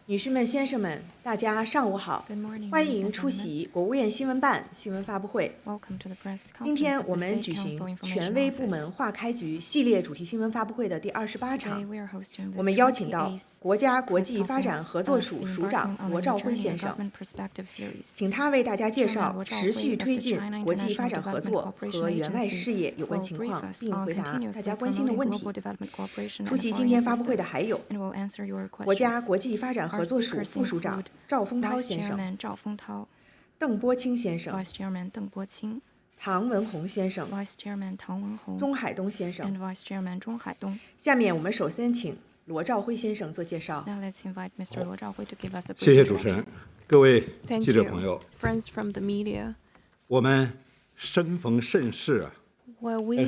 女士们、先生们，大家上午好！欢迎出席国务院新闻办新闻发布会。今天我们举行权威部门话开局系列主题新闻发布会的第28场。我们邀请到国家国际发展合作署署长罗照辉先生，请他为大家介绍持续推进国际发展合作和援外事业有关情况，并回答大家关心的问题。出席今天发布会的还有国家国际发展合作署副署长赵丰涛先生、邓波清先生、唐文宏先生、钟海东先生。下面我们首先请罗照辉先生做介绍。谢谢主持人，各位记者朋友，我们身逢盛世啊，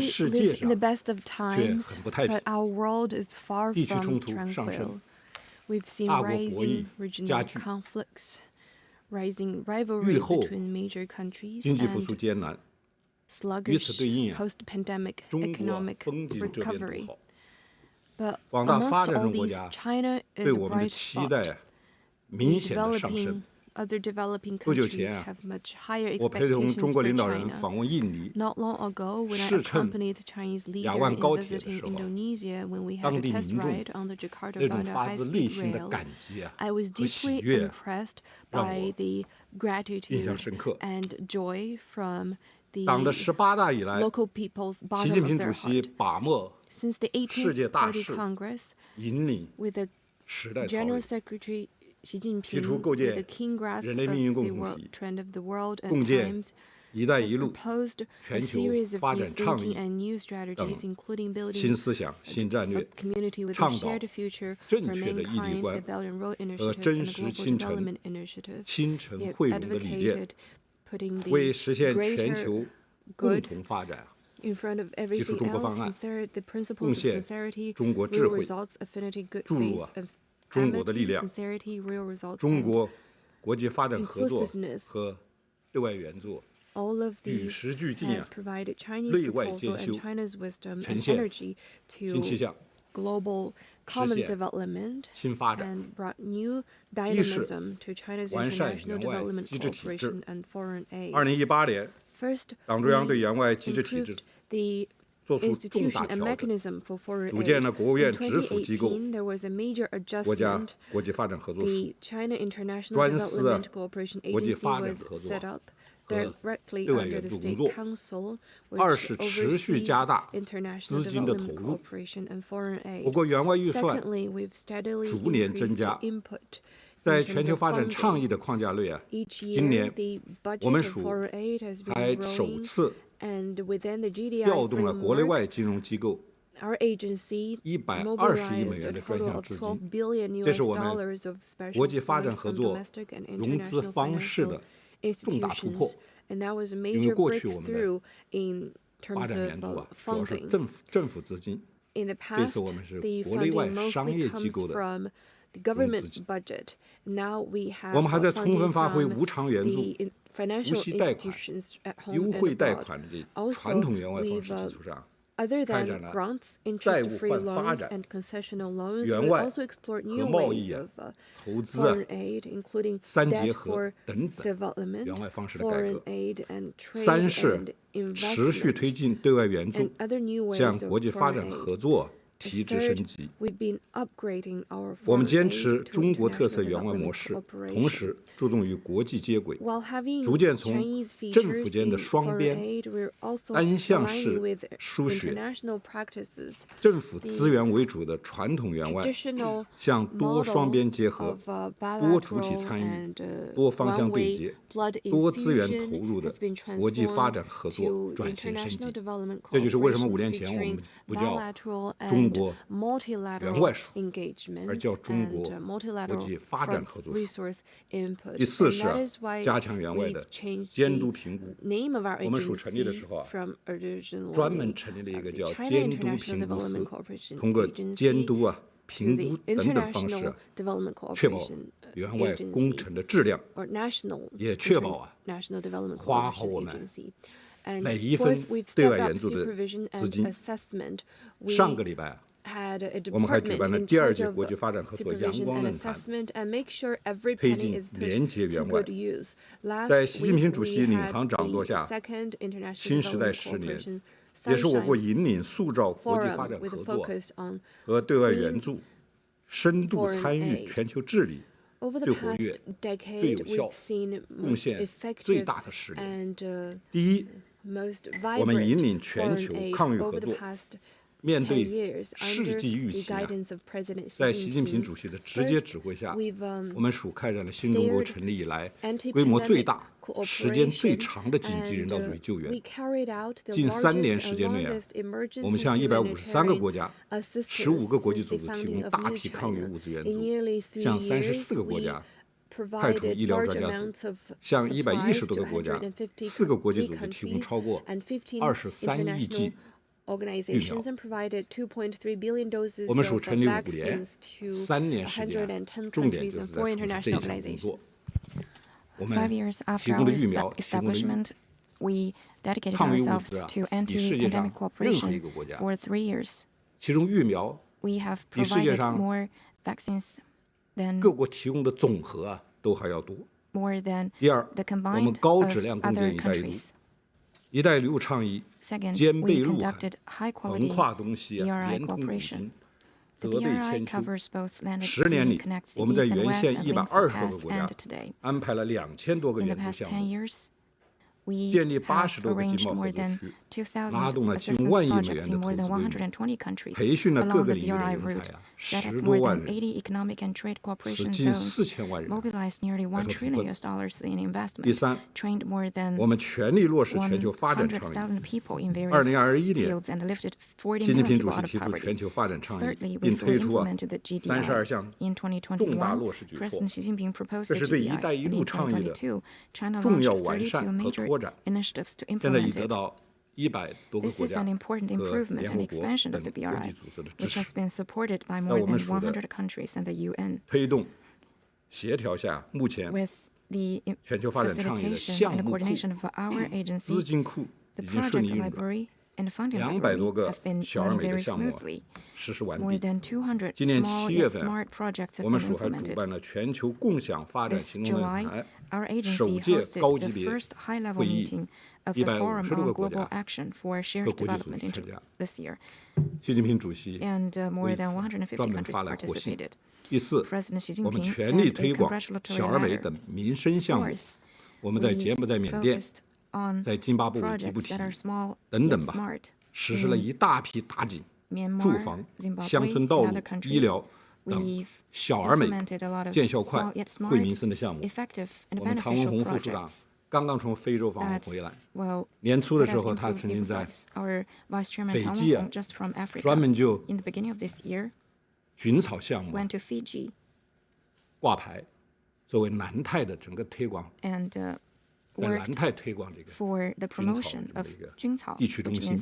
世界上却很不太平，地区冲突上升。大国博弈加剧，日后经济复苏艰难。与此对应啊，中国风景这边不好。广大发展中国家对我们的期待啊，明显的上升。不久前啊，我陪同中国领导人访问印尼，试乘雅万高铁的时候，当地民众那种发自内心的感激啊和喜悦，让我印象深刻。党的18大以来，习近平主席把握世界大势，引领时代潮流，提出构建人类命运共同体，共建“一带一路”全球发展倡议等新思想、新战略，倡导正确的义利观和真实亲诚惠容的理念，为实现全球共同发展提出中国方案，贡献中国智慧，注入中国的力量，中国国际发展合作和对外援助与时俱进啊，内外兼修，呈现新气象，实现新发展，一是完善援外机制体制。2018年，党中央对援外机制体制做出重大调整，组建了国务院直属机构国家国际发展合作署，专司国际发展合作和对外援助工作。二是持续加大资金的投入，我国援外预算逐年增加。在全球发展倡议的框架内啊，今年我们署还首次调动了国内外金融机构120亿美元的专项资金，这是我们国际发展合作融资方式的重大突破。因为过去我们的发展援助啊，主要是政府资金，这次我们是国内外商业机构的融资金。我们还在充分发挥无偿援助、无息贷款、优惠贷款的这传统援外方式基础上，开展了债务换发展、援外和贸易投资三结合等等援外方式的改革。三是持续推进对外援助向国际发展合作提质升级。我们坚持中国特色援外模式，同时注重与国际接轨，逐渐从政府间的双边单向式输血、政府资源为主的传统援外，向多双边结合、多主体参与、多方向对接、多资源投入的国际发展合作转型升级。这就是为什么5年前我们不叫中国援外署，而叫中国国际发展合作署。第四是加强援外的监督评估。我们署成立的时候啊，专门成立了一个叫监督评估司，通过监督评估等等方式确保援外工程的质量，也确保花好我们每一分对外援助的资金。上个礼拜我们还举办了第2届国际发展合作阳光论坛，推进廉洁援外。在习近平主席领航掌舵下，新时代10年也是我国引领塑造国际发展合作和对外援助深度参与全球治理最活跃、最有效、贡献最大的10年。第一，我们引领全球抗疫合作面对世纪疫情在习近平主席的直接指挥下，我们署开展了新中国成立以来规模最大、时间最长的紧急人道主义救援。近3年时间内我们向153个国家、15个国际组织提供大批抗疫物资援助，向34个国家派出医疗专家组，向110多个国家、4个国际组织提供超过23亿剂疫苗。我们署成立5年，3年时间，重点就是在从事这一项工作。我们提供的疫苗、抗疫物资比世界上任何一个国家，其中疫苗比世界上各国提供的总和都还要多。第二，我们高质量共建“一带一路”倡议兼备陆海，横跨东西连通古今，泽被千秋。10年里，我们在沿线120多个国家安排了2000多个援助项目，建立80多个经贸合作区，拉动了近万亿美元的投资规模，培训了各个领域的人才10多万人，使近4000万人来投资。第三，我们全力落实全球发展倡议。2021年，习近平主席提出全球发展倡议，并推出32项重大落实举措，这是对“一带一路”倡议的重要完善和拓展。现在已得到100多个国家和联合国等国际组织的支持。在我们署的推动协调下，目前全球发展倡议的项目库、资金库已经顺利运转，200多个小而美的项目实施完毕。今年7月份，我们署还主办了全球共享发展行动论坛首届高级别会议，150多个国家和国际组织参加。习近平主席为此专门发来贺信。第四，我们全力推广小而美等民生项目。我们在柬埔寨、缅甸、在津巴布韦、吉布提等等吧，实施了一大批打井、住房、乡村道路、医疗等小而美、见效快、惠民生的项目。我们唐文宏副署长刚刚从非洲访问回来，年初的时候，他曾经在斐济专门就菌草项目挂牌，作为南太的整个推广，在南太推广这个菌草地区中心。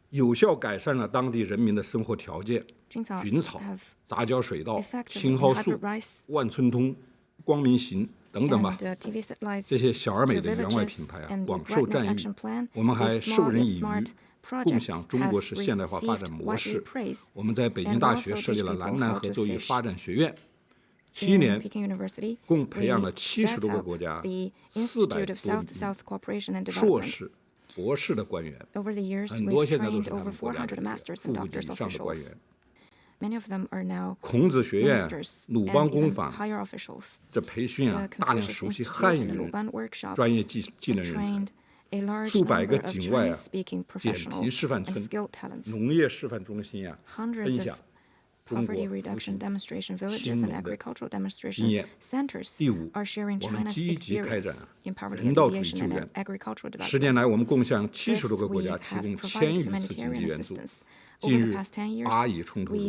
有效改善了当地人民的生活条件。菌草、杂交水稻、青蒿素、万村通、光明行等等吧，这些小而美的援外品牌广受赞誉。我们还授人以渔，共享中国式现代化发展模式。我们在北京大学设立了南南合作与发展学院，7年共培养了70多个国家400多名硕士、博士的官员，很多现在都是他们国家的副部级以上的官员。孔子学院、鲁邦工坊这培训大量熟悉汉语的专业技能人才，数百个境外减贫示范村、农业示范中心分享中国复兴新农的经验。第五，我们积极开展人道主义救援。10年来，我们共向70多个国家提供1000余次经济援助。近日，巴以冲突中，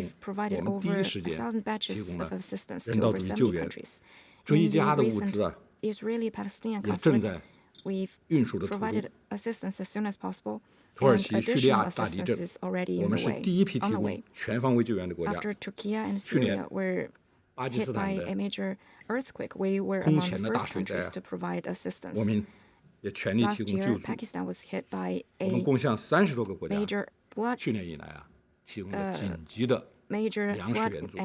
我们第一时间提供了人道主义救援，追加的物资也正在运输的途中。土耳其、叙利亚大地震，我们是第一批提供全方位救援的国家。去年，巴基斯坦的空前的大水灾，我们也全力提供救助。我们共向30多个国家去年以来提供了紧急的粮食援助。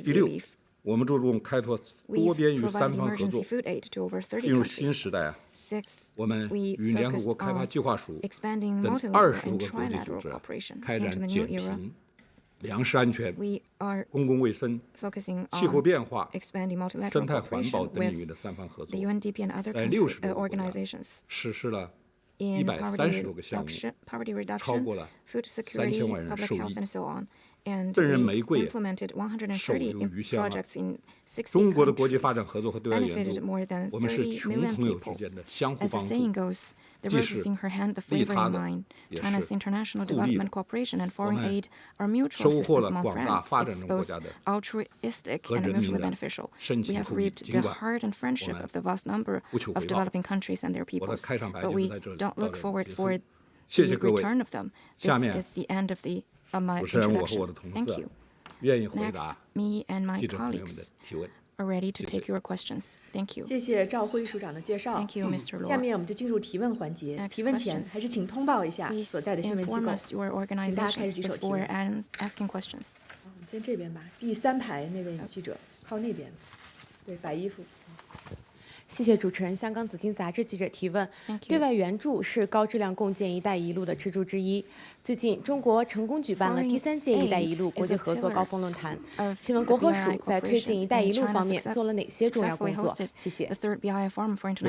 第6，我们注重开拓多边与三方合作，进入新时代我们与联合国开发计划署等20多个国际组织开展减贫、粮食安全、公共卫生、气候变化、生态环保等领域的三方合作，在60多个国家实施了130多个项目，超过了3000万人受益。赠人玫瑰手有余香中国的国际发展合作和对外援助，我们是穷朋友之间的相互帮助，既是利他的，也是互利的。我们收获了广大发展中国家的和人民的深情互益，尽管我们不求回报。我的开场白就是在这里到这里结束，谢谢各位。下面主持人我和我的同事愿意回答记者朋友们的提问。谢谢赵辉署长的介绍。下面我们就进入提问环节。提问前还是请通报一下所在的新闻机构，请大家开始举手提问。我们先这边吧，第3排那位女记者，靠那边，对，白衣服。谢谢主持人。香港紫金杂志记者提问：对外援助是高质量共建“一带一路”的支柱之一。最近，中国成功举办了第3届“一带一路”国际合作高峰论坛。请问国合署在推进“一带一路”方面做了哪些重要工作？谢谢。非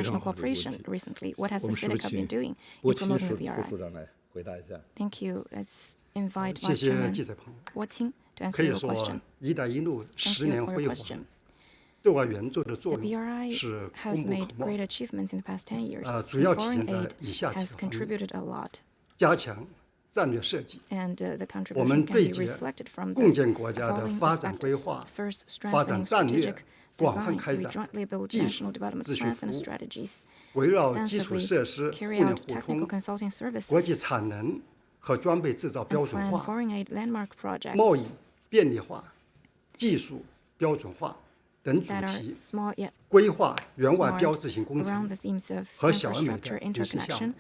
常好的问题。我们是不是请郭清时副署长来回答一下？谢谢记者朋友。可以说，“一带一路”10年辉煌，对外援助的作用是功不可没。主要体现在以下几个方面：加强战略设计，我们对接共建国家的发展规划、发展战略，广泛开展技术咨询服务，围绕基础设施互联互通、国际产能和装备制造标准化、贸易便利化、技术标准化等主题，规划援外标志性工程和小而美的旅行项目，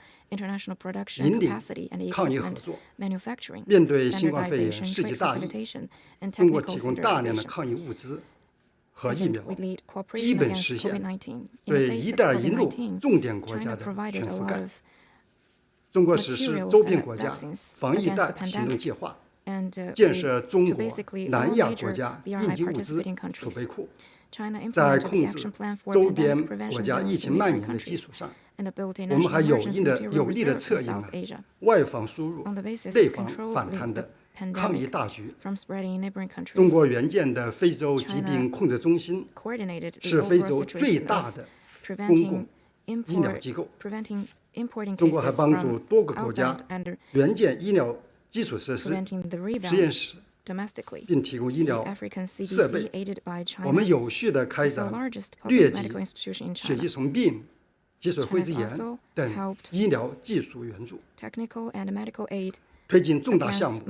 引领抗疫合作。面对新冠肺炎世纪大疫，通过提供大量的抗疫物资和疫苗，基本实现对“一带一路”重点国家的全覆盖。中国实施周边国家防疫带行动计划，建设中国南亚国家应急物资储备库。在控制周边国家疫情蔓延的基础上，我们还有力的策应了外防输入、内防反弹的抗疫大局。中国援建的非洲疾病控制中心是非洲最大的公共医疗机构。中国还帮助多个国家援建医疗基础设施、实验室，并提供医疗设备。我们有序地开展疟疾、血液虫病、脊髓灰质炎等医疗技术援助，推进重大项目。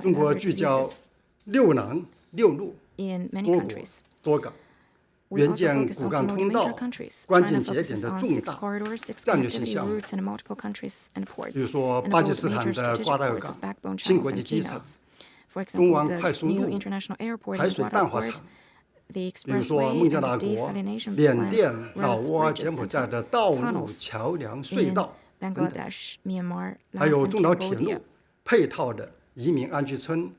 中国聚焦6囊6路多国多港，援建骨干通道、关键节点的重大战略性项目，比如说巴基斯坦的瓜达尔港新国际机场、东湾快速路、海水淡化厂，比如说孟加拉国、缅甸、老挝、柬埔寨的道路、桥梁、隧道等等，还有中岛铁路配套的移民安居村、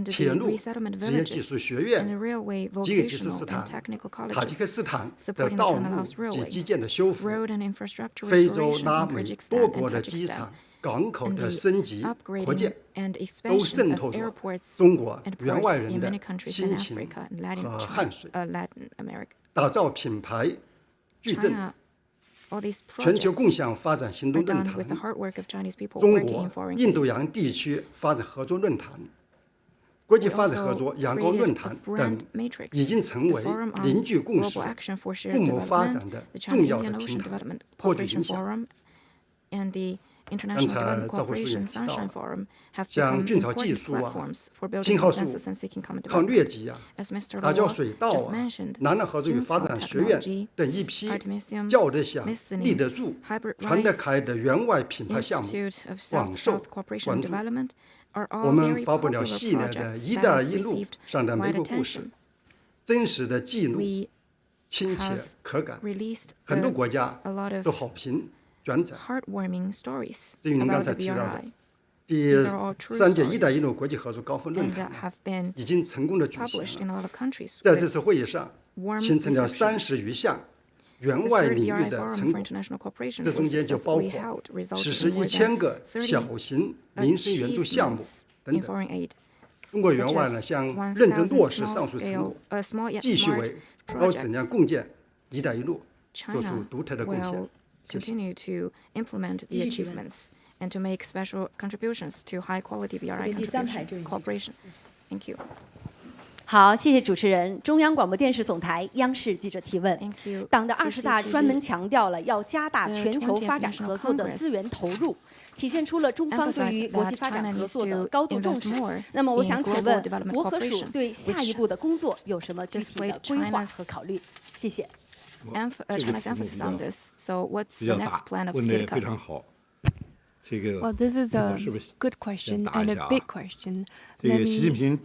铁路职业技术学院、吉尔吉斯斯坦、塔吉克斯坦的道路及基建的修复、非洲、拉美多国的机场、港口的升级扩建，都渗透着中国援外人的辛勤和汗水，打造品牌矩阵。全球共享发展行动论坛、中国印度洋地区发展合作论坛、国际发展合作阳光论坛等，已经成为凝聚共识、共谋发展的重要的平台，颇具影响。International Development Cooperation Sunshine Forum have become important platforms for building consensus and seeking common development. As Mr. Luo just mentioned, 南南合作与发展学院等一批较得响、立得住、传得开的援外品牌项目广受关注。我们发布了系列的"一带一路"上的玫瑰故事，真实的记录，亲切可感，很多国家都好评转载。至于您刚才提到的第3届"一带一路"国际合作高峰论坛已经成功的举行了，在这次会议上形成了30余项援外领域的成果，这中间就包括实施1000个小型民生援助项目等等。中国援外呢，将认真落实上述承诺，继续为高质量共建"一带一路"做出独特的贡献。continue to implement the achievements and to make special contributions to high-quality BRI cooperation. Thank you. 好，谢谢主持人。中央广播电视总台央视记者提问。党的20大专门强调了要加大全球发展合作的资源投入，体现出了中方对于国际发展合作的高度重视。那么，我想请问，国合署对下一步的工作有什么具体的规划和考虑？谢谢。China's emphasis on this. So, what's the next plan of state? 非常好。Well, this is a good question and a big question. 习近平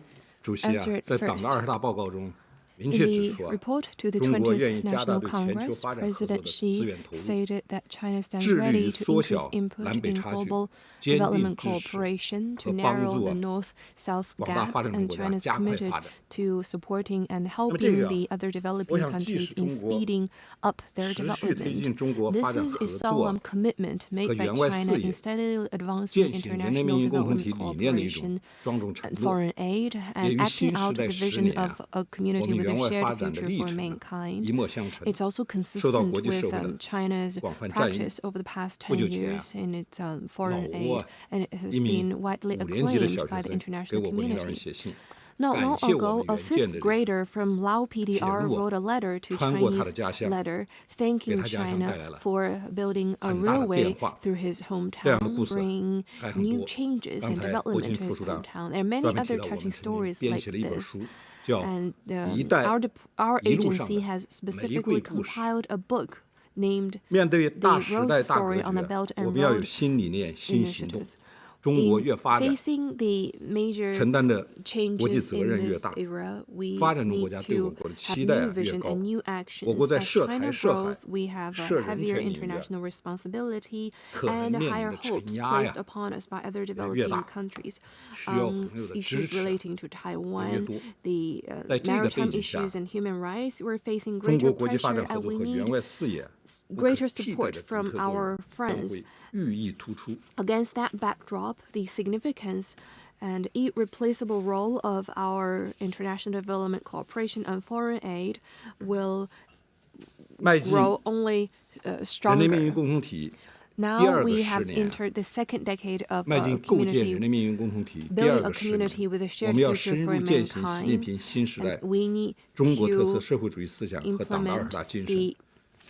主席在党的20大报告中明确指出，中国愿意加大对全球发展合作的资源投入，致力于缩小南北差距，坚定支持和帮助广大发展中国家加快发展。那么这个，我想既是中国持续推进中国发展合作和援外事业，践行人民民共同体理念的一种庄重承诺，也与新时代10年我们援外发展的历程一脉相承，受到国际社会的广泛赞誉。不久前，老挝一名5年级的小学生给我国领导人写信。Not long ago, a 5th grader from Lao PDR wrote a letter to Chinese letter thanking China for building a railway through his hometown, bringing new changes and development to his hometown. There are many other touching stories like this. And our agency has specifically compiled a book named The Road Story on the Belt and Road Initiative. 中国越发展， Facing the major 承担的国际 changes 责任 in 越 this 大， era, we 发展中国 need 家对我 to 国的 have 期待 new 越 vision 高。 and new 我 actions. 国在 As 涉台 China 涉海、 grows, we have 涉 a 人 heavier 权领域 international responsibility 可能 and 面临 higher 的 hopes 承压 placed 呀 upon us by other 越 developing 大， countries. 需要朋友的支 Issues 持 relating to 越 Taiwan, 多。 the 在这个背 maritime 景下， issues and human rights, we're facing 中 greater 国国际发 pressure 展合 and 作 we 和援 need 外事业不可 greater 替代 support 的独 from 特作 our 用将 friends. 会愈益突出。 Against that backdrop, the significance and irreplaceable role of our international development cooperation and foreign aid will 迈进 grow only 人民命运 stronger. 共同体第 Now 二个 we 10 have 年， entered the second decade of 迈 a 进构建 community, 人民命运共同体第二 building 个 a 10年， community with a 我 shared 们要 future 深 for 入践行习近 mankind. 平新时代 And we need 中国特色 to 社会主义思想和党的20 implement 大精神， the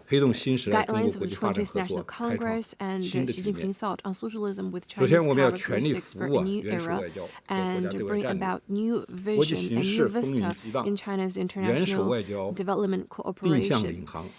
推动新时代中国 guidelines of 国 the 际发展 20th 合作 National 开创 Congress and 新的 Xi 局 Jinping 面。 thought on socialism with 首先， Chinese 我们要全力 characteristics 服 for 务 a new 元首 era 外交和国家 and 对外 bring 战略。 about new 国际 vision 形 and 势 new 风云 vista 激荡， in China's 元首 international 外交 development 定向领 cooperation. 航，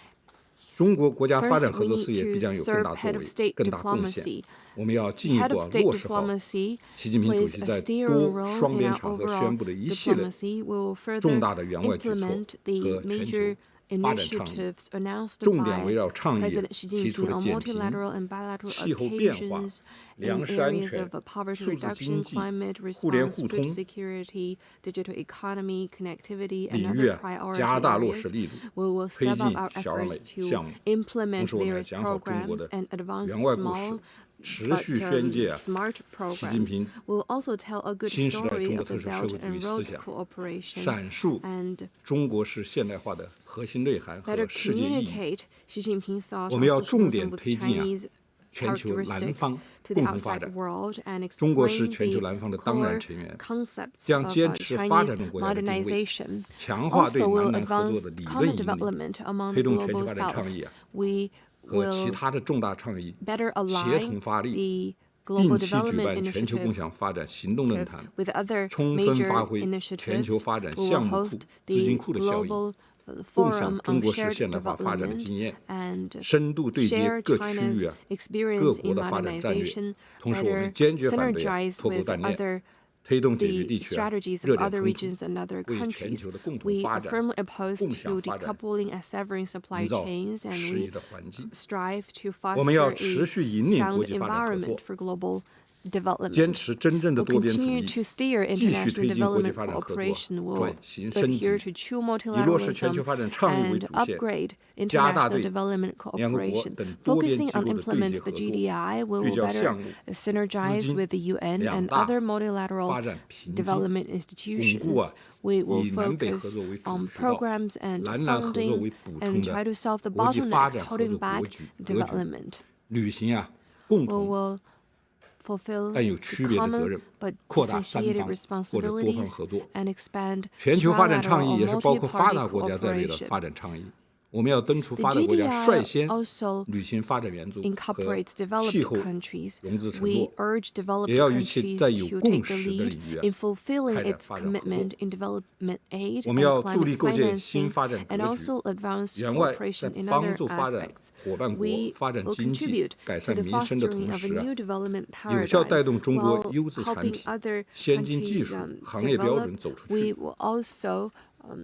中国国家发 First, 展合 we 作事 need 业必 to 将有更 serve 大作 head of 为、 state 更大贡献。 diplomacy. 我们要进一 Head 步 of state 落实好 diplomacy 习近平主 plays 席 a 在 steering 多 role 双 in 边 our 场合 overall 宣布的一系列 diplomacy. Will 重 further 大的援外举措 implement the 和全球 major 发展倡议， initiatives announced 重点围 by 绕倡议 President Xi 提出 Jinping 了 on 减贫、 multilateral and bilateral 气候变化、 occasions 粮 in 食安 areas 全、 of poverty 数字 reduction, 经济、 climate 互联 response, 互 food 通 security, digital economy, connectivity, 领 and 域 other priority 加大落实 areas. 力度， We will 推 step 进 up our 小而美 efforts 项 to 目。同 implement 时，我们要 various 讲好中国 programs 的 and advance 援外故事， small 持 but 续宣介 smart 习近 programs. 平 We'll also tell a good 新时代 story 中国 of 特 the 色社 Belt 会主义 and 思 Road 想， cooperation 阐述 and 中国式现代化的核心内涵和 better 世界意义。 communicate Xi Jinping thought 我 on 们要重 socialism 点 with 推进 Chinese 全球南 characteristics 方 to the 共同发 outside 展。 world and 中国是 explain 全球 the 南方的当然 core 成员， concepts 将 of 坚持发 Chinese 展中国家的定位， modernization. 强化对 Also, 南 will 南合作 advance 的理论 common 引领， development among 推 the 动全球 global 发展 south. 倡议 We 和其他的重大倡议 better 协同 align 发力， the global 定期举 development 办全球共 initiative 享发展行动论坛， with other 充分 major 发挥全球 initiatives. 发展 We will 项目库、 host 资金 the 库的效应， global 共享 forum 中 on 国式 shared 现代化发展的 development 经验， and 深度对接 share 各区 China's 域各 experience 国 in 的发展战略。 modernization, 同时，我们 better 坚决反对 synergize 脱钩 with 断链， other 推动解决 the 地区 strategies 热 of 点 other 冲突， regions and other 为全 countries. 球的共同 We 发 are 展 firmly opposed 共 to 享发展 decoupling and severing supply 营造 chains, and 适宜 we 的环境。 strive to 我们要 foster 持 a 续引领国 sound 际发展合 environment 作， for global 坚 development. 持真正的 We'll 多边主 continue 义， to steer 继续 international 推进国际 development 发展合作 cooperation. Will 转型升级， adhere to true 以落实全球 multilateralism 发展倡议为 and 主线， upgrade 加大 international 对 development 联合国 cooperation. 等多边 Focusing 机 on 构的对 implement 接 the 合作， GDI, we 聚 will 焦 better 项目、资 synergize 金 with the UN 两 and 大 other multilateral 发展瓶颈， development 巩固 institutions. We will 以南北合 focus 作为主 on 渠道， programs and 南南合作 funding 为补充 and try 的 to solve the 国际发 bottlenecks 展合 holding 作 back 格局， development. 履行共 We 同 will fulfill 但有 the 区别的责 common 任， but 扩大三 differentiated 方或者多方 responsibilities 合作。 and expand 全球发展倡 trilateral 议 or 也是包括发 multi-party 达国家在内的 cooperation. 发展倡议。我们要敦促 The 发达国家 GDI 率先 also 履行发展援助和 incorporates 气 developed 候 countries. 融资承 We 诺， urge developed 也要与其 countries 在有 to 共 take the 识的 lead 领域 in fulfilling 开展 its 发展合作。 commitment in development aid 我 and 们要助力 climate 构建 financing 新发展 and 格局， also advance 援外在 cooperation in 帮 other 助发展 aspects. 伙伴国 We 发展 will 经济、 contribute 改 to 善 the 民生的 fostering 同 of a 时， new development 有效带 paradigm. 动中国 While 优质产 helping 品、 other 先进技 countries 术、行业标准 develop, 走出 we 去。 will also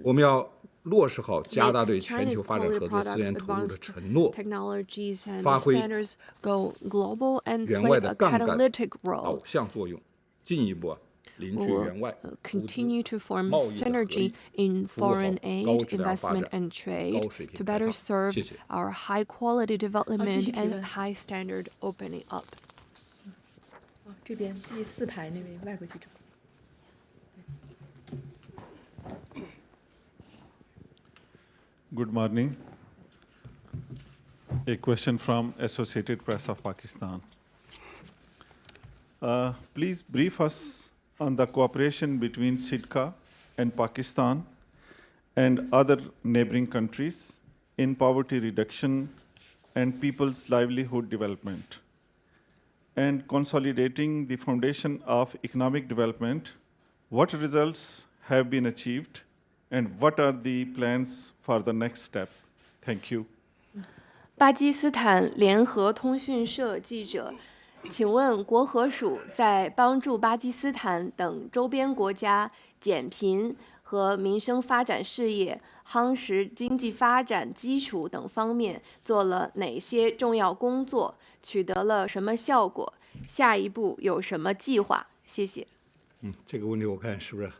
我们要落实好加大 make 对全 China's 球发展 quality 合作资 products, 源投入的 advanced 承诺， technologies and 发挥 standards go global and 援 play 外 a 的杠杆 catalytic 导 role. 向作用，进一步凝 We 聚 will 援外投资、 continue to form 贸易的合 synergy 一， in 服务好 foreign 高 aid, 质量发 investment 展、 and 高 trade 水平 to 开 better 放。 serve 谢谢。 our high quality 继续 development 提 and 问。 high standard opening up. 这边第4排那位外国记者。 Good morning. A question from Associated Press of Pakistan. Please brief us on the cooperation between SIDCA and Pakistan and other neighboring countries in poverty reduction and people's livelihood development, and consolidating the foundation of economic development. What results have been achieved, and what are the plans for the next step? Thank you. 巴基斯坦联合通讯社记者，请问国合署在帮助巴基斯坦等周边国家减贫和民生发展事业、夯实经济发展基础等方面做了哪些重要工作？取得了什么效果？下一步有什么计划？谢谢。这个问题我看是不是？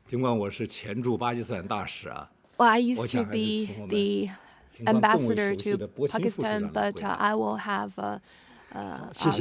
尽管我是前驻巴基斯坦大使啊， Well, I used 我 to 想还是 be 从我们 the 情况更为 ambassador 熟悉 to 的波新副署 Pakistan, 长 but 回答。 I will have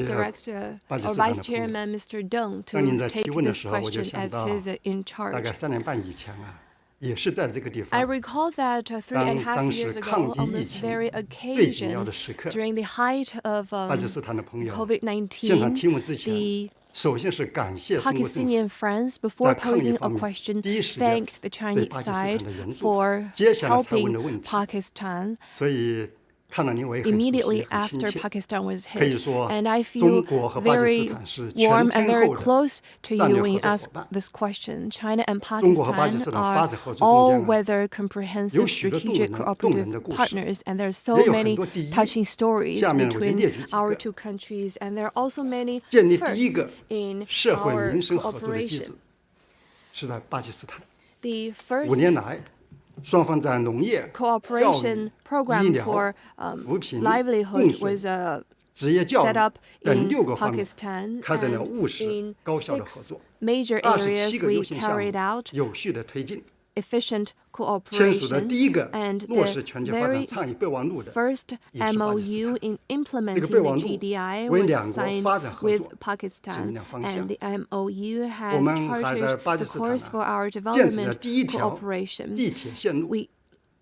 Director 巴基 or 斯坦 Vice 的朋友。 Chairman Mr. Deng 当您 to 在 take 提问的 this 时候，我就 question 想 as 到 his in 大概 charge. 3年半以前啊，也是在这个地 I 方， recall that 3.5 当 years 时 ago, 抗击 on 疫 this 情 very 最紧要 occasion, 的时刻， during the height of 巴基斯坦的朋友现场 COVID-19, 提问之前， the 首先是感谢中国政府 Pakistani friends, before 在抗疫 posing a 方面 question, 第一时间 thanked the 对 Chinese 巴基斯坦 side 的援助， for 接下来才问的 helping 问题。 Pakistan 所以看到您我也很熟悉， immediately 很亲 after 切。 Pakistan was 可以 hit. 说， And I 中 feel 国和巴基斯 very 坦是 warm 全 and 天 very 候的 close to 战 you 略 when 合 you 作 ask 伙伴。 this question. China and 中国和巴基 Pakistan 斯坦发 are 展合作中间 all-weather comprehensive 有许多动 strategic 人的 cooperative 故事， partners, and there are so 也有很 many 多第一。 touching stories 下面我就 between 列举几 our 个 two countries, and there are also many 建立第一 firsts 个 in 社会 our 民生合作的机 cooperation. 制，是在巴基斯坦。 The 5 first 年来，双方在农业、教 cooperation 育、医 program 疗 for、扶贫、 livelihood 供水、 was 职业教 set 育 up 等 in 6个方面 Pakistan, 开展了 and 务实 in 高效的 6合作。 major 27 areas 个 we 优先项目 carried out 有序的推进。 efficient 签署的 cooperation, 第一个 and 落实 the 全球发展 very 倡议备忘录的 first 也是巴基斯 MOU 坦。 in 这个 implementing 备 the 忘录 GDI 为 was 两国 signed 发展合 with 作指明 Pakistan, 了方向。 and the MOU 我 has 们还在 charted 巴 the 基斯坦 course for our 建设了 development 第一条 cooperation. 地铁线路， We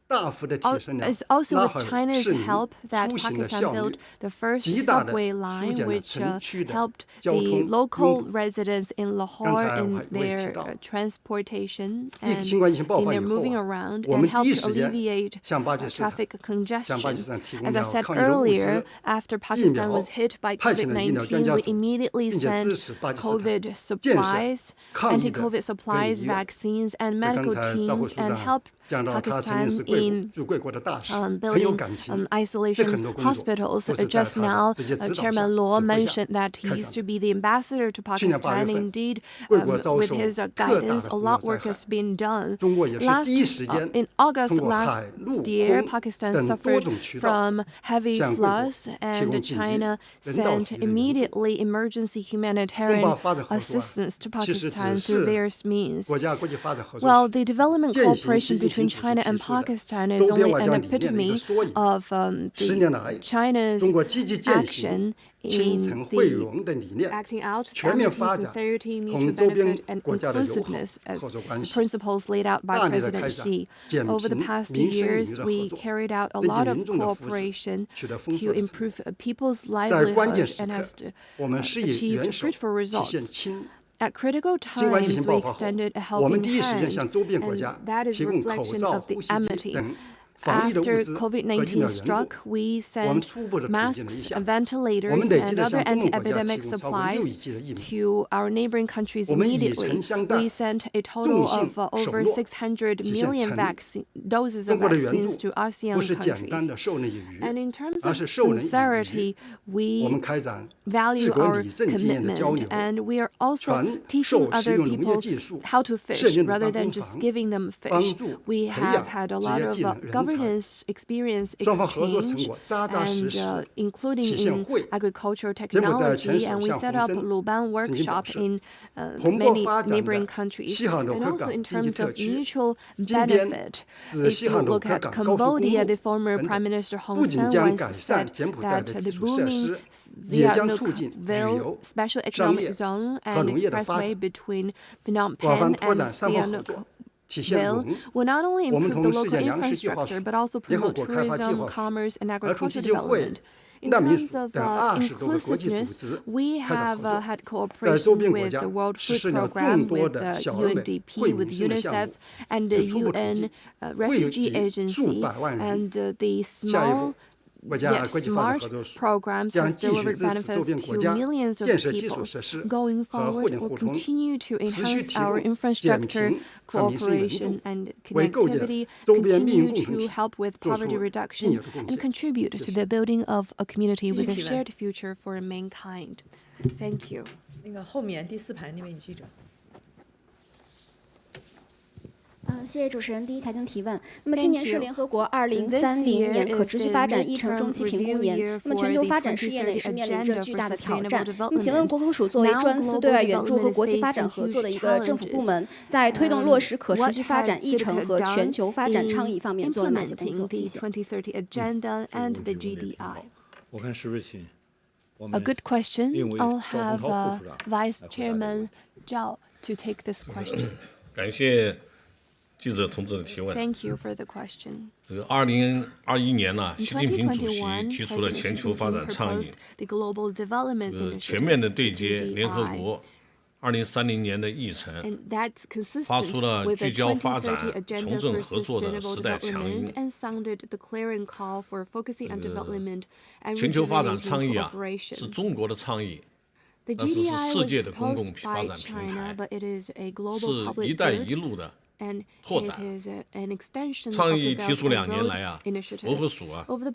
It's also with China's help that Pakistan built the first subway line, which helped the local residents in Lahore in their transportation and in their moving around, and helped alleviate traffic congestion. As I said earlier, after Pakistan was hit by COVID-19, we immediately sent COVID supplies, anti-COVID supplies, vaccines, and medical teams, and helped Pakistan in building isolation hospitals. Just now, Chairman Luo mentioned that he used to be the ambassador to Pakistan. Indeed, with his guidance, a lot of work has been done. In August last year, Pakistan suffered from heavy floods, and China sent immediately emergency humanitarian assistance to Pakistan through various means. Well, the development cooperation between China and Pakistan is only an epitome of China's action in the acting out amity, sincerity, mutual benefit, and inclusiveness as the principles laid out by President Xi. Over the past 2 years, we carried out a lot of cooperation to improve people's livelihood and has achieved fruitful results. At critical times, we extended a helping hand, and that is a reflection of the amity. After COVID-19 struck, we sent masks, ventilators, and other anti-epidemic supplies to our neighboring countries immediately. We sent a total of over 600 million doses of vaccines to ASEAN countries. And in terms of sincerity, we value our commitment, and we are also teaching other people how to fish rather than just giving them fish. We have had a lot of governance experience exchange, and including in agricultural technology, and we set up Luban workshop in many neighboring countries. And also in terms of mutual benefit, if you look at Cambodia, the former Prime Minister Hun Sen once said that the booming Sihanoukville Special Economic Zone and expressway between Phnom Penh and Sihanoukville will not only improve the local infrastructure, but also promote tourism, commerce, and agricultural development. In terms of inclusiveness, we have had cooperation with the World Food Programme, with the UNDP, with UNICEF, and the UN Refugee Agency, and the small yet smart programs has delivered benefits to millions of people. Going forward, we'll continue to enhance our infrastructure, cooperation, and connectivity, continue to help with poverty reduction, and contribute to the building of a community with a shared future for mankind. Thank you. 那个后面第4排那位女记者。谢谢主持人。第一财经提问。那么今年是联合国2030年可持续发展议程中期评估年，那么全球发展事业呢也是面临着巨大的挑战。那么请问国科署作为专司对外援助和国际发展合作的一个政府部门，在推动落实可持续发展议程和全球发展倡议方面做了哪些工作？谢谢。我看是不是请 A good question. I'll have Vice Chairman Zhao to take this question. 感谢记者同志的提问。 Thank you for the question. 这个2021年呢，习近平主席提出了全球发展倡议，全面的对接联合国2030年的议程，发出了聚焦发展、重振合作的时代强音。全球发展倡议啊，是中国的倡议，但是世界的公共发展平台，是“一带一路”的拓展。倡议提出2年来啊，国科署啊，这个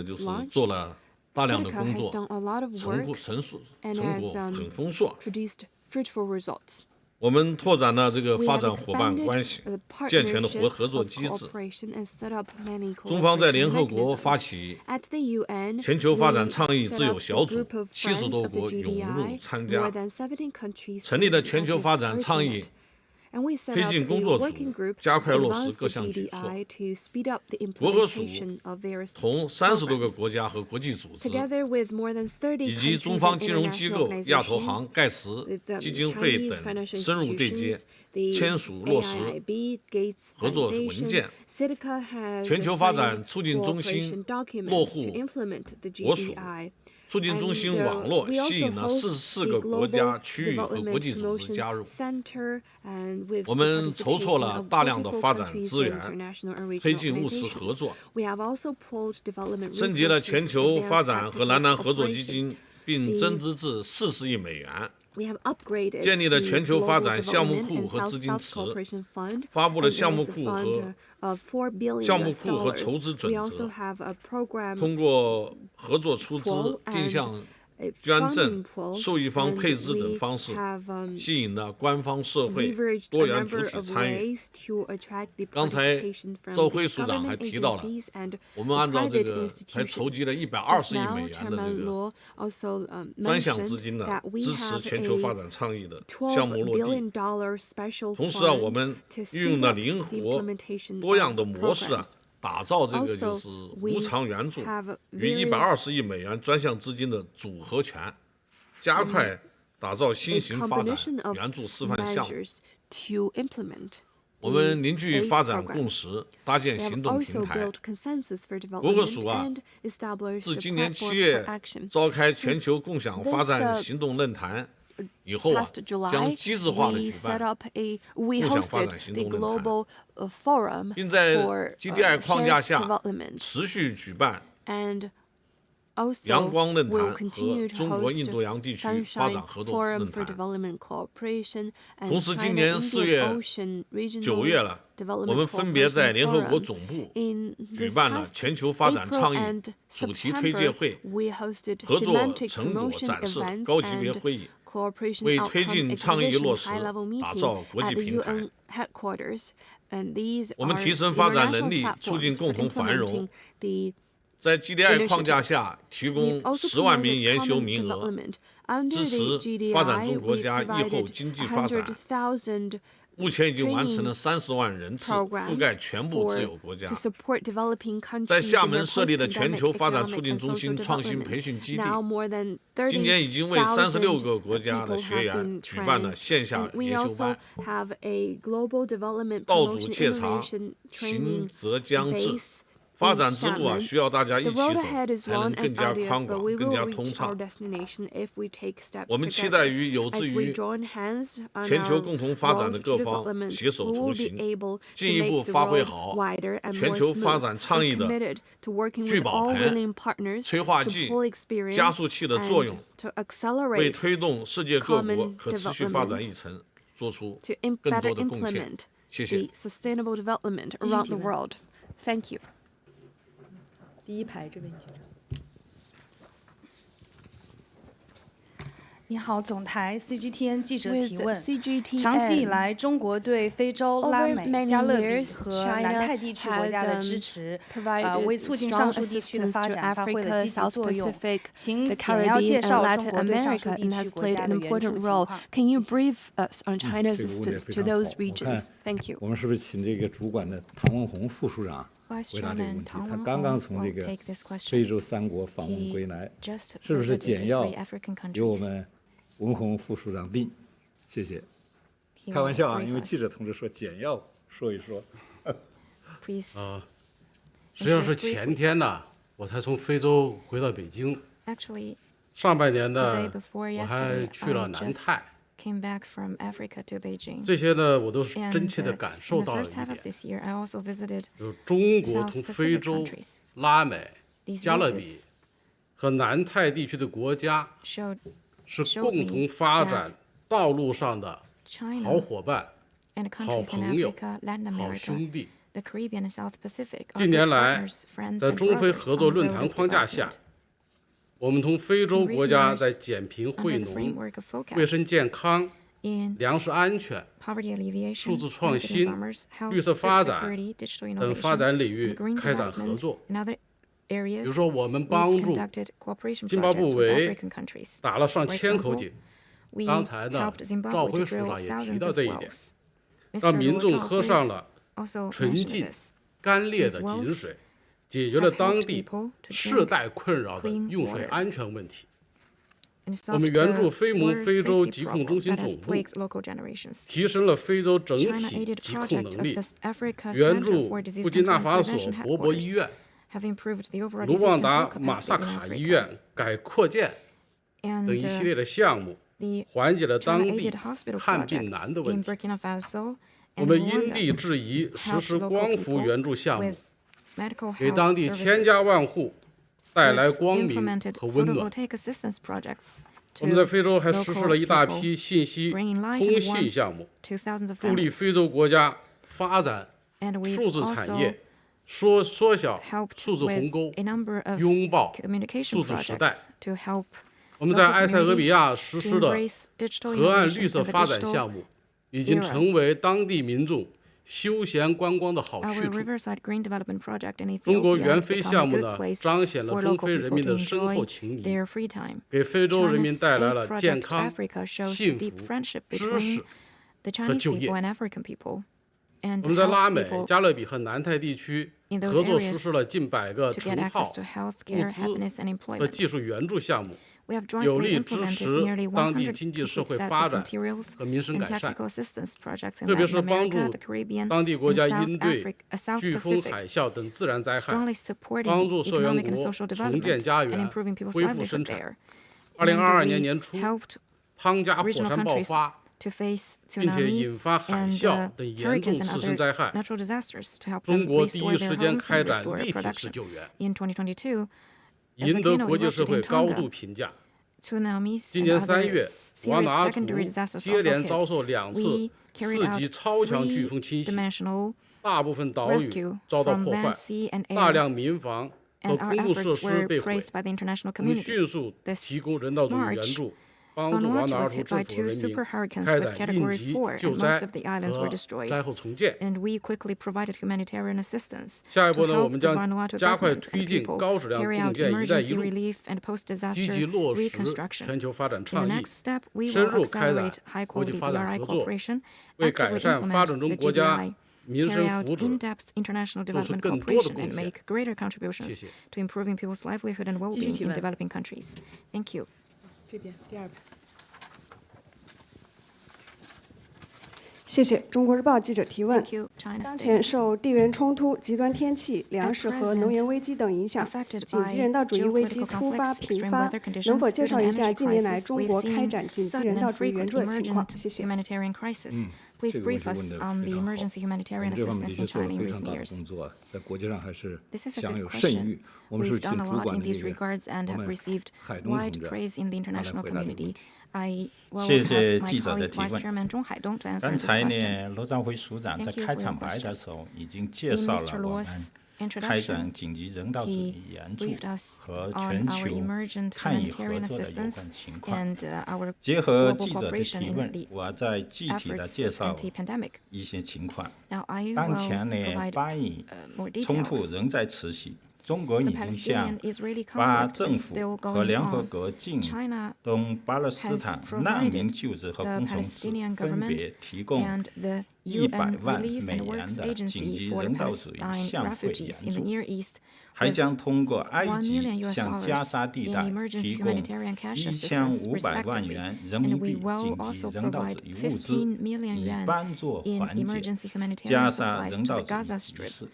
就是做了大量的工作，成果很丰硕。我们拓展了这个发展伙伴关系，健全的合作机制。中方在联合国发起全球发展倡议自有小组，70多国涌入参加，成立了全球发展倡议推进工作组加快落实各项举措。国合署同30多个国家和国际组织，以及中方金融机构、亚投行、盖茨基金会等深入对接，签署落实合作文件。全球发展促进中心落户国属。促进中心网络吸引了44个国家、区域和国际组织加入。我们筹措了大量的发展资源，推进务实合作，升级了全球发展和南南合作基金，并增资至40亿美元。建立了全球发展项目库和资金池，发布了项目库和筹资准则，通过合作出资、定向捐赠、受益方配资等方式，吸引了官方、社会多元主体参与。刚才赵辉署长还提到了，我们按照这个还筹集了120亿美元的这个专项资金呢，支持全球发展倡议的项目落地。同时我们运用了灵活多样的模式打造这个就是无偿援助与120亿美元专项资金的组合拳，加快打造新型发展援助示范项目。我们凝聚发展共识，搭建行动平台。国合署自今年7月召开全球共享发展行动论坛以后将机制化的举办共享发展行动论坛，并在 GDI 框架下持续举办阳光论坛和中国印度洋地区发展合作论坛。同时，今年4月、9月了，我们分别在联合国总部举办了全球发展倡议主题推介会、合作成果展示高级别会议，为推进倡议落实打造国际平台。我们提升发展能力，促进共同繁荣。在 GDI 框架下提供10万名研修名额，支持发展中国家疫后经济发展。目前已经完成了30万人次，覆盖全部自由国家。在厦门设立了全球发展促进中心创新培训基地，今年已经为36个国家的学员举办了线下研修班。道阻且长，行则将至。发展之路需要大家一起走，才能更加宽广、更加通畅。我们期待有志于全球共同发展的各方携手同行，进一步发挥好全球发展倡议的聚宝盆、催化剂、加速器的作用，为推动世界各国可持续发展议程做出更多的贡献。谢谢。第一排这位局长。你好，总台 CGTN 记者提问。长期以来，中国对非洲、拉美、加勒比和南太地区国家的支持，为促进上述地区的发展发挥了积极作用。请简要介绍中国对上述地区国家的援助情况。Can you brief us on China's assistance to those regions? Thank you. 我们是不是请这个主管的唐文宏副署长回答这个问题？他刚刚从这个非洲3国访问归来，是不是简要由我们文宏副署长定？谢谢。开玩笑因为记者同志说简要说一说。实际上是前天呢，我才从非洲回到北京。上半年呢，我还去了南太。这些呢，我都是真切地感受到了一点，就是中国同非洲、拉美、加勒比和南太地区的国家是共同发展道路上的好伙伴、好朋友、好兄弟。近年来，在中非合作论坛框架下，我们同非洲国家在减贫惠农、卫生健康、粮食安全、数字创新、绿色发展等发展领域开展合作。比如说，我们帮助津巴布韦打了上千口井。刚才呢，赵辉署长也提到这一点。让民众喝上了纯净干裂的井水，解决了当地世代困扰的用水安全问题。我们援助非盟非洲疾控中心总部，提升了非洲整体疾控能力，援助布基纳法索伯伯医院、卢旺达马萨卡医院改扩建等一系列的项目，缓解了当地看病难的问题。我们因地制宜实施光伏援助项目，给当地千家万户带来光明和温暖。我们在非洲还实施了一大批信息通信项目，助力非洲国家发展数字产业，缩小数字鸿沟，拥抱数字时代。我们在埃塞俄比亚实施的河岸绿色发展项目，已经成为当地民众休闲观光的好去处。中国援非项目呢，彰显了中非人民的深厚情谊，给非洲人民带来了健康、幸福、知识和就业。我们在拉美、加勒比和南太地区合作实施了近100个成套物资和技术援助项目，有力支持当地经济社会发展和民生改善，特别是帮助当地国家应对飓风、海啸等自然灾害，帮助受援国重建家园、恢复生产。2022年年初，汤加火山爆发，并且引发海啸等严重自然灾害，中国第一时间开展立体式救援，赢得国际社会高度评价。今年3月，瓦努阿图接连遭受2次4级超强飓风侵袭，大部分岛屿遭到破坏，大量民房和公共设施被毁。我们迅速提供人道主义援助，帮助瓦努阿图政府人民开展应急救灾和灾后重建。下一步呢，我们将加快推进高质量共建“一带一路”，积极落实全球发展倡议，深入开展国际发展合作，为改善发展中国家民生福祉做出更多的贡献。谢谢。这边第2排。谢谢。中国日报记者提问：当前受地缘冲突、极端天气、粮食和能源危机等影响，紧急人道主义危机突发频发，能否介绍一下近年来中国开展紧急人道主义援助的情况？谢谢。Please brief us on the emergency humanitarian assistance in China in recent years. This is a good question. We've done a lot in these regards and have received wide praise in the international community. I will have my colleague Vice Chairman 钟海东 to answer this question. 罗兆辉署长在开场白的时候已经介绍了我们开展紧急人道主义援助和全球倡议合作的有关情况。结合记者的提问，我再具体的介绍一些情况。当前的巴以冲突仍在持续。中国已经向巴政府和联合国境东巴勒斯坦难民救治和工程师分别提供100万美元的紧急人道主义向会援助，还将通过埃及向加沙地带提供1500万元人民币紧急人道主义物资，以帮助缓解加沙人道主义局势。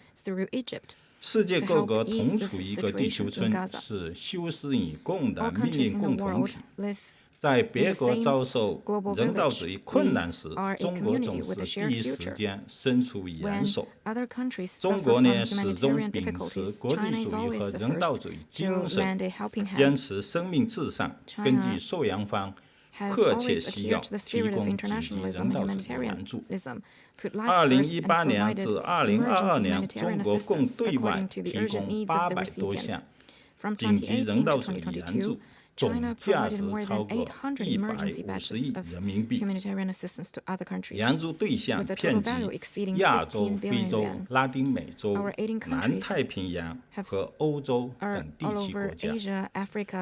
世界各国同处一个地球村，是休斯与共的命运共同体。在别国遭受人道主义困难时，中国总是第一时间伸出援手。中国呢，始终秉持国际主义和人道主义精神，坚持生命至上，根据受援方迫切需要提供紧急人道主义援助。2018年至2022年，中国共对外提供800多项紧急人道主义援助，总价值超过150亿人民币。援助对象遍及亚洲、非洲、拉丁美洲、南太平洋和欧洲等地区国家。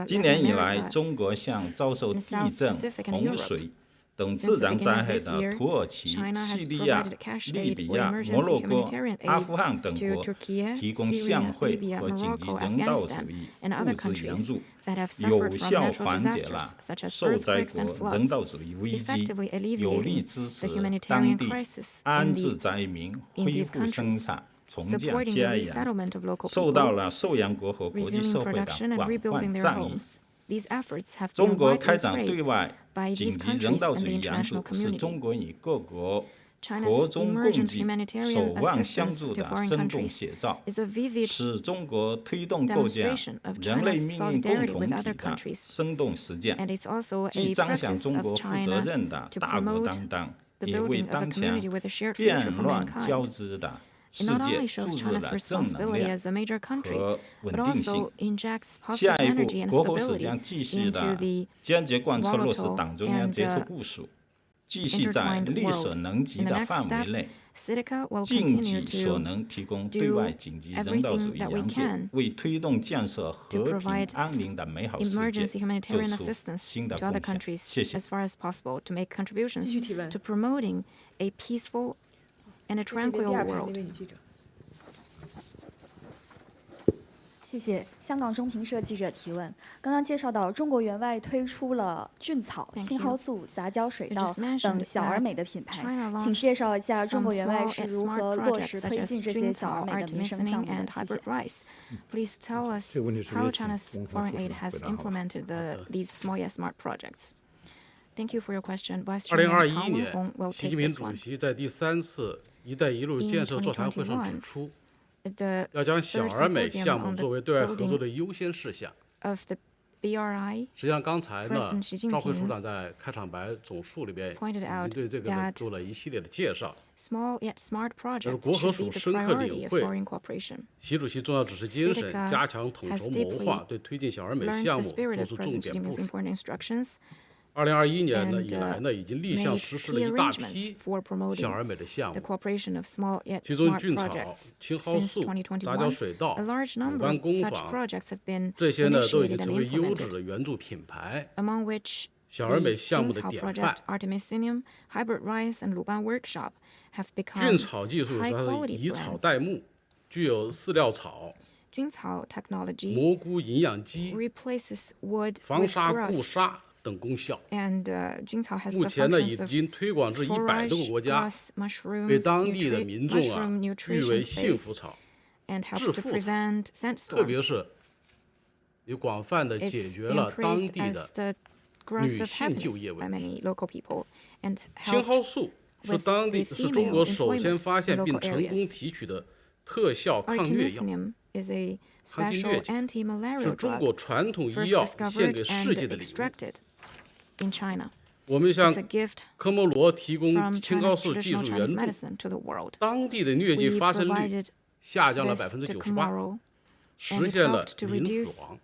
今年以来，中国向遭受地震、洪水、等自然灾害的土耳其、叙利亚、利比亚、摩洛哥、阿富汗等国提供向惠和紧急人道主义物资援助，有效缓解了受灾国人道主义危机，有力支持当地安置灾民、恢复生产、重建家园，受到了受援国和国际社会的广泛赞誉。中国开展对外紧急人道主义援助，是中国与各国和衷共济、守望相助的生动写照，是中国推动构建人类命运共同体的生动实践，既彰显中国负责任的大国担当，也为当前变乱交织的世界注入了正能量和稳定性。下一步，国后使将继续的坚决贯彻落实党中央决策部署，继续在力所能及的范围内，尽己所能提供对外紧急人道主义援助，为推动建设和平安宁的美好世界做出新的贡献。谢谢。继续提问。and a tranquil world. 谢谢。香港中评社记者提问：刚刚介绍到，中国援外推出了菌草、青蒿素、杂交水稻等小而美的品牌，请介绍一下中国援外是如何落实推进这些小而美的民生项目的。谢谢。Please tell us how China's foreign aid has implemented these small yet smart projects. Thank you for your question. 2021年，习近平主席在第3次“一带一路”建设座谈会上指出，要将小而美项目作为对外合作的优先事项。实际上，刚才呢，赵辉署长在开场白总述里边已经对这个做了一系列的介绍。这是国合署深刻领会习主席重要指示精神，加强统筹谋划，对推进小而美项目做出重点部署。2021年呢以来呢，已经立项实施了一大批小而美的项目，其中菌草、青蒿素、杂交水稻、鲁班工坊，这些呢都已经成为优质的援助品牌，小而美项目的典范。菌草技术它是以草代木，具有饲料草、蘑菇营养基、防沙固沙等功效。目前呢，已经推广至100多个国家，被当地的民众誉为幸福草、致富草，特别是也广泛的解决了当地的女性就业问题。青蒿素是中国首先发现并成功提取的特效抗疟药。抗菌疟是中国传统医药献给世界的礼物。我们向科摩罗提供青蒿素技术援助，当地的疟疾发生率下降了98%，实现了零死亡。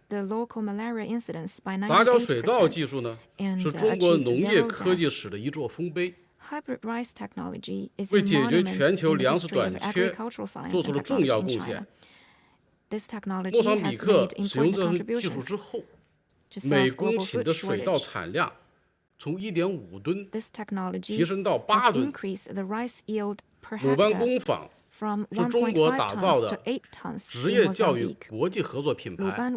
杂交水稻技术呢，是中国农业科技史的一座丰碑，为解决全球粮食短缺做出了重要贡献。莫桑比克使用这项技术之后，每公顷的水稻产量从1.5吨提升到8吨。鲁班工坊是中国打造的职业教育国际合作品牌，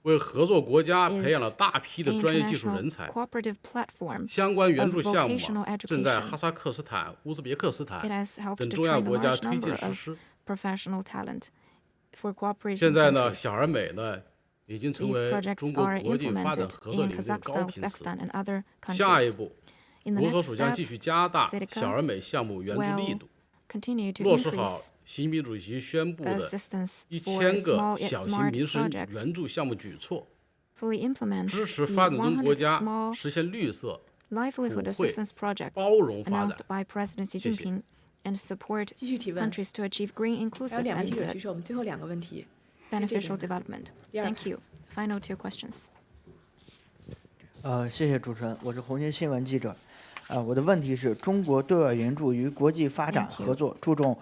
为合作国家培养了大批的专业技术人才。相关援助项目正在哈萨克斯坦、乌兹别克斯坦等中亚国家推进实施。现在呢，小而美呢已经成为中国国际发展合作领域的高频词。下一步，国合署将继续加大小而美项目援助力度，落实好习近平主席宣布的1000个小型民生援助项目举措，支持发展中国家实现绿色、普惠、包容发展。谢谢。继续提问。还有2位记者举手，我们最后2个问题。Beneficial development. Thank you. Final 2 questions. 谢谢主持人，我是红星新闻记者。我的问题是：中国对外援助与国际发展合作注重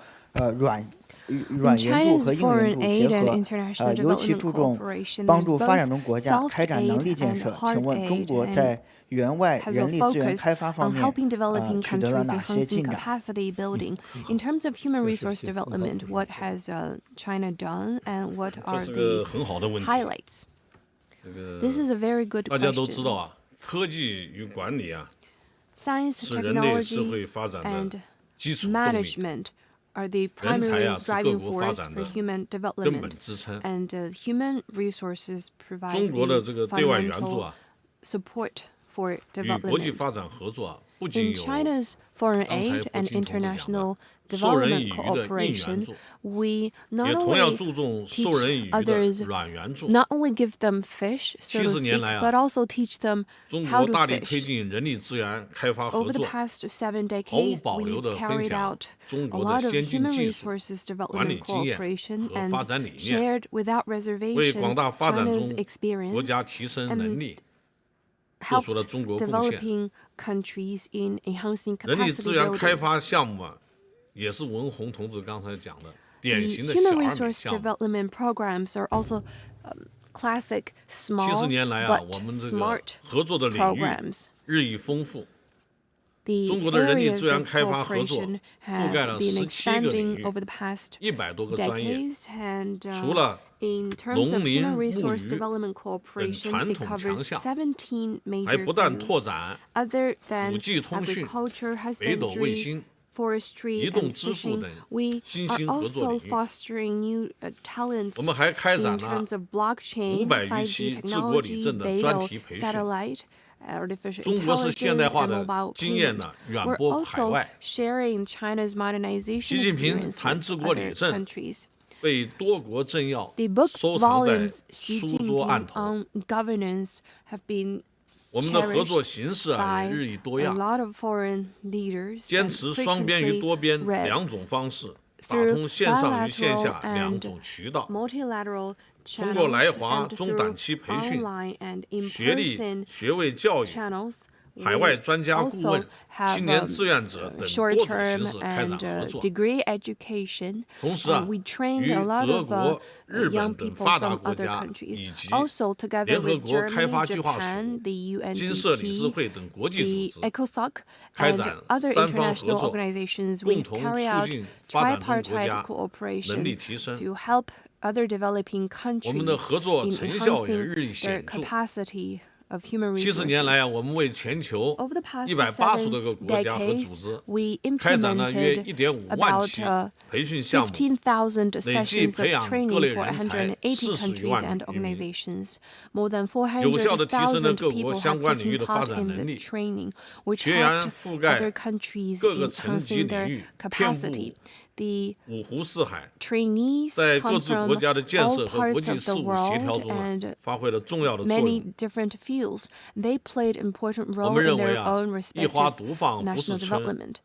软援助和硬援助结合，尤其注重帮助发展中国家开展能力建设。请问中国在援外人力资源开发方面取得了哪些进展？In terms of human resource development, what has China done, and what are the highlights? This is a very good question. 大家都知道啊，科技与管理啊， Science, 是人类社 technology, 会发展的 and 基础动力。 management are the 人才 primary 啊，是各 driving 国发 force 展 for 的 human 根本 development, 支撑。 and human resources 中 provides 国的这 the 个对外援助 fundamental 啊， support for 与国际 development. 发展合作啊，不仅 In 有 China's foreign 刚才 aid 胡 and 金同志讲 international 的受人 development 以渔的硬援 cooperation, 助， we not 也同样 only 注重受 teach 人以渔的 others 软援助。 not only give them fish, so to 70年 speak, 来啊， but also teach them 中 how 国 to 大力推 fish. 进人力资源开发合 Over the 作， past 7 毫无 decades, 保留 we've 地分 carried 享 out 中 a 国 lot 的 of 先进 human 技术、 resources 管理 development 经验 cooperation 和发 and 展理念， shared without 为 reservation 广大发展 China's 中 experience 国家提升能 and 力做出了 helped 中国贡献。 developing countries in enhancing 人力 capacity 资源开 building. 发项目啊，也是文宏同志刚才讲的典 The 型的小 human 而美 resource 项目。 development programs are also classic 70 small 年来啊， but 我们这个 smart 合作的领域 programs. 日益丰富。 The 中国的人力 areas 资源 of 开发合作 cooperation 覆盖 have 了 been 17个领 expanding 域 over the past ，100多个专业， decades, and 除了 in terms of 农林 human 牧 resource 渔 development 等 cooperation, 传 it 统强 covers 项， 17还 major 不断 fields. 拓展 Other than 5G 通讯、 agriculture, 北斗卫 husbandry, 星、 forestry, 移动 and 支付 fishing, 等 we 新 are 兴合作 also 领域。 fostering new talents 我们还开 in 展了 terms of blockchain, 500余 5G 期治国理 technology, 政的专 data, 题培训。 satellite, artificial 中国是现代 intelligence, 化 and 的 mobile 经验 payment. 呢，远 We're 播海 also 外。 sharing China's modernization 习近平 experience 谈 with 治国理 other 政 countries. 被多国政要 The book 收藏在 volumes Xi 书桌案 Jinping 头。 on governance have been 我们的合作 cherished 形式啊 by 也日益多 a 样， lot of foreign leaders 坚 and 持双边与 frequently 多边 read 两种方式，打 through 通线上与线 bilateral 下两 and 种渠道。 multilateral 通过来 channels 华 and 中短 through 期培训、 online and 学历、 in-person 学位教育、 channels. 海外 We 专家顾问 also、have 青年志愿者等多种 short-term 形式开展 and 合作。 degree education. 同时啊， We trained 与 a lot 德 of 国、日 young 本等 people 发达 from 国 other 家 countries. 以及 Also, together 联合 with 国开发 Germany, 计划署、 Japan, the 金色理事 UNDP, 会等国际 the 组织， ECOSOC, 开 and 展 other 三方合 international 作， organizations, 共 we 同 carry 促 out 进发展中国 tripartite 家能 cooperation 力提升。 to help other developing 我们的 countries 合作 in 成效也 enhancing 日益 their 显著。 capacity of human 70年来啊， resources. 我们为全球 Over the past 180 多 7个国家和组 decades, 织 we 开展了约 implemented 1.5万 about 期培训项目， 15,000累计 sessions 培 of 养各 training 类 for 人才180 40余 countries 万 and 余名， organizations. More than 有效地提升了 400,000各国 people 相 have 关领域 taken 的发 part 展 in 能 the 力， training, which 学员 helped 覆盖 other countries 各 in 个层级 enhancing 领 their 域，遍 capacity. 布 The 五湖四海， trainees 在 come 各自 from 国家的建 all 设和国 parts 际 of 事 the 务协调 world 中啊， and 发挥了重要的作 many 用。 different fields. They played important 我 role 们 in 认为 their 啊， own 一花 respective 独放不是 national 春， development.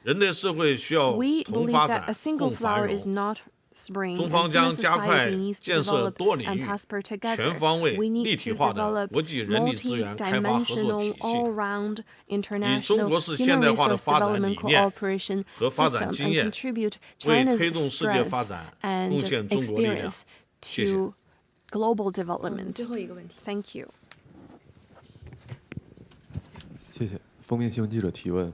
人类社会需要 We 同 believe 发 that 展、 a single 共繁 flower is 荣。 not spring, 中 and 方 human 将加快 society needs to 建设 develop 多领 and 域、 prosper 全 together. 方位、 We 立 need 体 to 化的 develop 国际人力资源开发合作 multi-dimensional, 体系， all-round 以中 international 国式 human 现代化的 resource 发展 development 理念 cooperation 和发展 system 经 and 验， contribute 为 China's 推动世界 strength 发展 and 贡献中国力量。 experience 谢谢。 to global development. 最后一个问题。 Thank you. 谢谢。封面新闻记者提问：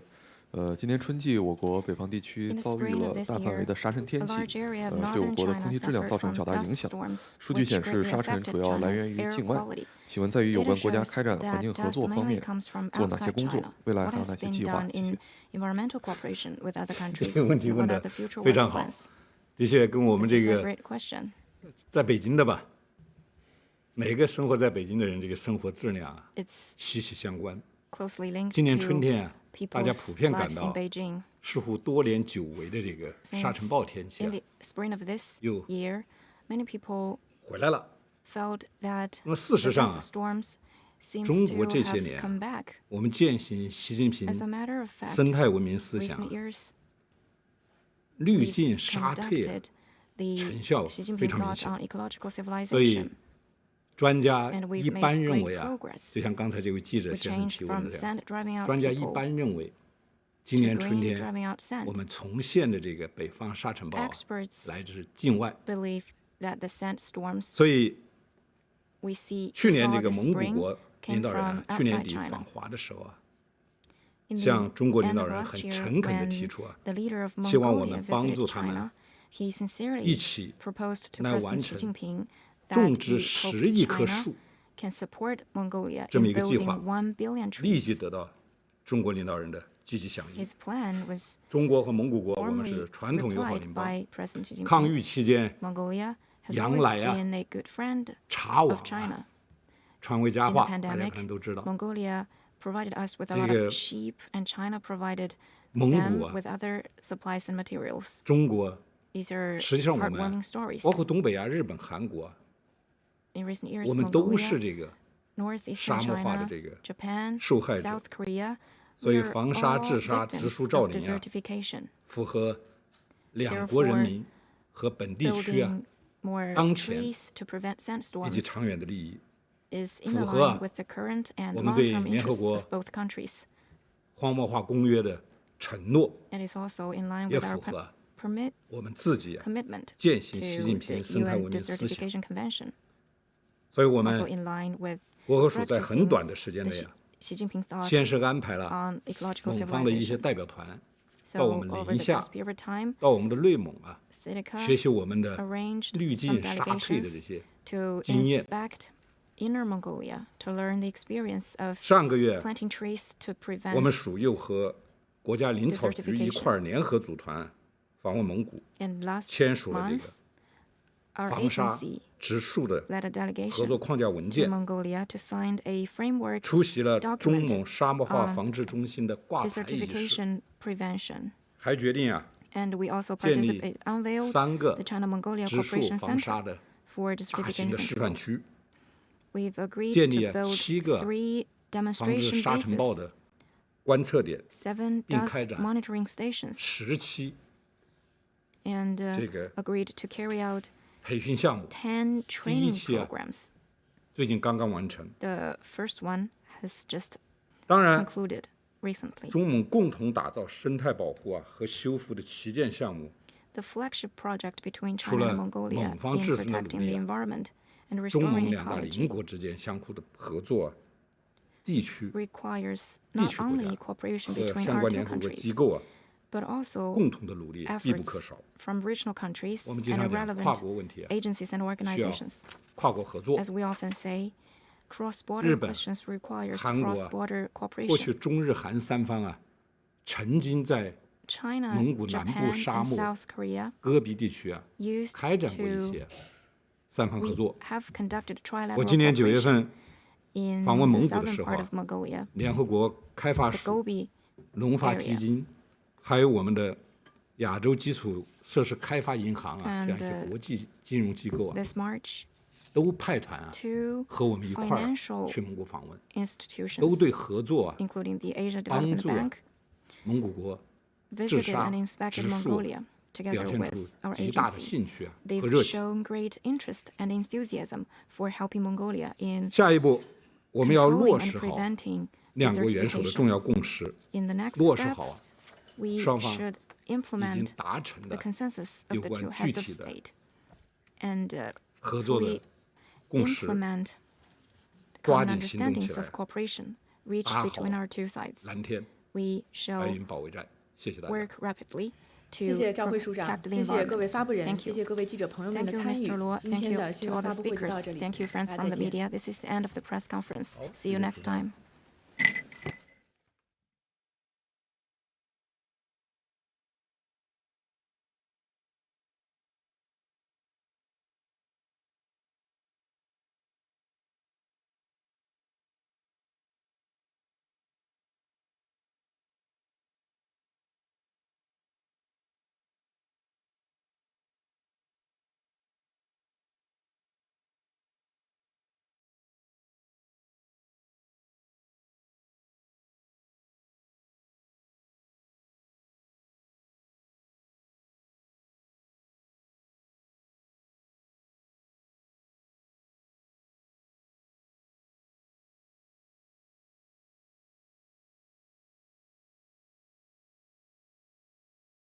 今年春季，我国北方地区遭遇了大范围的沙尘天气，对我国的空气质量造成较大影响。数据显示，沙尘主要来源于境外。请问，在与有关国家开展环境合作方面，做哪些工作？未来还有哪些计划？谢谢。这个问题问得非常好，的确跟我们这个在北京的吧，每个生活在北京的人，这个生活质量啊息息相关。今年春天啊，大家普遍感到似乎多年久违的这个沙尘暴天气啊，又回来了。那么事实上啊，中国这些年我们践行习近平生态文明思想，滤镜沙退啊，成效非常明显。所以专家一般认为啊，就像刚才这位记者先生提问的这样，专家一般认为，今年春天我们重现的这个北方沙尘暴来自境外，所以去年这个蒙古国领导人去年底访华的时候向中国领导人很诚恳地提出希望我们帮助他们一起来完成种植10亿棵树这么一个计划，立即得到中国领导人的积极响应。中国和蒙古国我们是传统友好邻邦，抗疫期间洋来茶网传为佳话，大家可能都知道。provided us with a 这 lot 个 of sheep, and China provided 蒙古 them with other supplies and materials. 中国 These are 实际上我们 heartwarming stories. 包括东北日本、韩国 In recent years, 我们都 Mongolia, 是这个 Northeastern 沙漠化的 China, 这个 Japan, 受害者 South Korea, 所以 we are 防沙 all 治沙植 victims 树造 of 林 desertification. 符合两国人民和本地区 Building more 当前 trees to prevent 以及 sandstorms 长远的利益， is in 符 line 合 with the current and 我们对 long-term 联合 interests 国 of both countries. 荒漠化公约的承诺， It is also in line 也 with our 符合 permit 我们自己 commitment 践 to 行习近 the 平生态 UN 文明思想。 Desertification Convention. 所以我们 Also in line with 国合署在很 practicing 短的时间 the 内 Xi Jinping thought 先是安排了 on ecological 蒙方的一些 civilization. 代表团 So 到我们 over 临 the 夏 past period of time, 到我们的内蒙Sidica 学习我们的 arranged 滤 some 镜沙砾的这 delegations 些 to 经验。 inspect Inner Mongolia to learn the experience of 上个月 planting trees to 我们 prevent 署又和国家林草局一块儿联合组团访问蒙古， and last 签署了这 month 个 our 防沙 agency 植树的 led a 合作 delegation 框架文 to 件， Mongolia to sign a framework 出席了中 document 蒙沙漠化 on 防治中心的挂牌仪式， desertification prevention. 还决定And we also 建立 unveiled 3个 the China-Mongolia 植树 Cooperation 防沙 Center 的 for 大型 desertification 的示范 control. 区， We've agreed 建 to 立 build 7个 3防治 demonstration 沙尘暴 bases, 的观测点， 7并 dust 开展 monitoring stations, 10期 and 这个 agreed to carry out 培训项目， 10 training 期 programs. 最近刚刚完成。 The first one has just 当然， concluded recently. 中蒙共同打造生态保护和修复的旗舰项目， The flagship project between 除 China 了 and Mongolia 蒙方 in 致富的努 protecting 力 the environment and 中蒙 restoring 两大邻 ecology 国之间相互的合作，地区 requires 地 not 区国 only 家 cooperation 和 between 相 our 关 two 联合国机 countries, 构 but also 共同的努力必不可 efforts 少。 from regional countries 我们经 and 常讲跨 relevant 国问题 agencies and 需要 organizations. 跨国合作。 As we often say, 日 cross-border 本 questions requires 韩国 cross-border 过去 cooperation. 中日韩三方曾经在 China, 蒙古南部 Japan, 沙 and 漠 South Korea 戈壁地区 used 开展过一 to 些三方合 we 作。 have conducted 我 trilateral 今年9月 cooperation 份 in 访问 the 蒙古的 southern 时候 part of Mongolia, 联合国开发 the 署、 Gobi 农发基金，还有我们的亚洲基础设施开发银行这样一些国际金融机构 this March 都派团 to 和我们一块儿 financial 去蒙古访问， institutions, 都对合作 including the Asia 帮 Development 助 Bank, 蒙古国治 visited 沙 and inspected 植树 Mongolia 表 together 现 with 出 our 极大的 agency. 兴趣和 They've 热情。 shown great interest and enthusiasm for helping Mongolia in 下一步，我们要 controlling 落 and 实好 preventing 两国元首的重 desertification. 要共识， In the next 落实 step, 好 we 双方 should 已经 implement 达成 the 的 consensus 有 of the two 关具 heads of 体的 state and 合作的 fully 共识， implement 抓 common 紧行动起 understandings 来 of，cooperation reached 打好 between our two sides. 蓝天 We 白 shall 云保卫战。谢谢大家。 work rapidly 谢 to 谢赵慧署长， protect the 谢谢各位 environment. 发布人， Thank 谢 you. 谢各位记者朋友们 Thank 的 you, 参与。 Mr. Luo. 今 Thank 天 you 的新 to 闻 all 发 the 布会就到 speakers. 这里， Thank you, friends 大家 from 再 the 见。 media. This is the end of the press conference. See you next time.